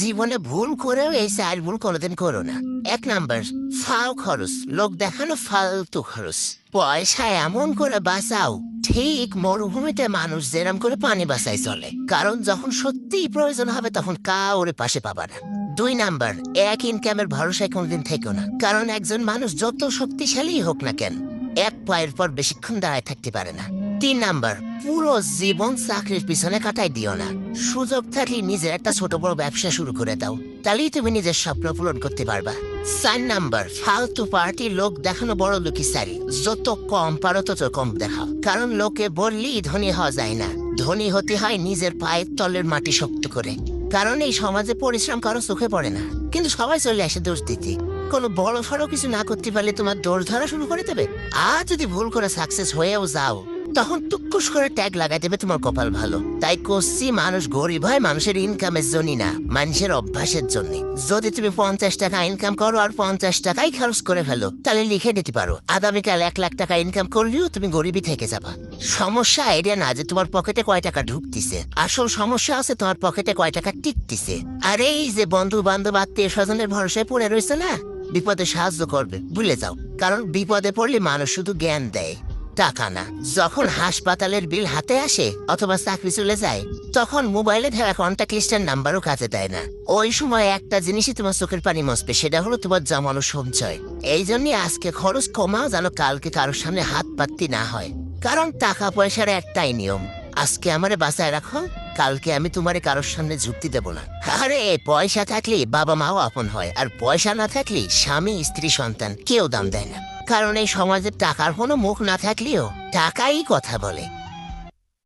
জীবনে ভুল করেও এই চার ভুল কোনোদিন করো না। 1 নাম্বার, ফাও খরচ, লোক দেখানো ফালতু খরচ। পয়সা এমন করে বাঁচাও ঠিক মরুভূমিতে মানুষ যেরম করে পানি বাঁচাই চলে, কারণ যখন সত্যিই প্রয়োজন হবে তখন কাউরে পাশে পাবা না। 2 নাম্বার, এক ইনকামের ভরসায় কোনোদিন থেকো না, কারণ একজন মানুষ যত শক্তিশালী হোক না কেন এক পায়ের পর বেশিক্ষণ দাঁড়ায় থাকতে পারে না। 3 নাম্বার, পুরো জীবন চাকরির পিছনে কাটাই দিও না। সুযোগ থাকলে নিজের একটা ছোট বড় ব্যবসা শুরু করে দাও, তাহলেই তুমি নিজের স্বপ্ন পূরণ করতে পারবা। 4 নাম্বার, ফালতু পার্টি লোক দেখানো বড় লোকই সারি, যত কম পারো তত কম দেখাও, কারণ লোকে বললেই ধনী হওয়া যায় না, ধনী হতে হয় নিজের পায়ের তলের মাটি শক্ত করে। কারণ এই সমাজে পরিশ্রম কারো চোখে পড়ে না, কিন্তু সবাই চলে আসে দোষ দিতে। কোনো বড় সড়ো কিছু না করতে পারলে তোমার দোষ ধরা শুরু করে দেবে। আর যদি ভুল করে সাকসেস হয়েও যাও তখন টুকুস করে ট্যাগ লাগাই দেবে তোমার কপাল ভালো। তাই করছি মানুষ গরিব হয় মানুষের ইনকামের জন্যই না, মানুষের অভ্যাসের জন্য। যদি তুমি 50 টাকা ইনকাম করো আর 50 টাকাই খরচ করে ফেলো, তাহলে লিখে দিতে পারো আগামীকাল 1 লাখ টাকা ইনকাম করলেও তুমি গরিবই থেকে যাবা। সমস্যা এটা না যে তোমার পকেটে কয় টাকা ঢুকতিছে, আসল সমস্যা আছে তোমার পকেটে কয় টাকা টিকতিছে। আর এই যে বন্ধু বান্ধব আত্মীয় স্বজনের ভরসায় পড়ে রয়েছে না, বিপদে সাহায্য করবে ভুলে যাও, কারণ বিপদে পড়লে মানুষ শুধু জ্ঞান দেয়, টাকা না। যখন হাসপাতালের বিল হাতে আসে অথবা চাকরি চলে যায় তখন মোবাইলে দেওয়া কন্ট্যাক্ট লিস্টের নাম্বারও কাজে দেয় না। ওই সময় একটা জিনিসই তোমার চোখের পানি মসবে, সেটা হলো তোমার জমানো সঞ্চয়। এই জন্যই আজকে খরচ কমাও যেন কালকে কারোর সামনে হাত পাততে না হয়, কারণ টাকা পয়সার একটাই নিয়ম, আজকে আমারে বাঁচায় রাখো, কালকে আমি তোমারে কারোর সামনে যুক্তি দেব না। আরে পয়সা থাকলে বাবা মাও আপন হয়, আর পয়সা না থাকলে স্বামী স্ত্রী সন্তান কেউ দাম দেয় না। কারণ এই সমাজে টাকার কোনো মুখ না থাকলেও টাকাই কথা বলে।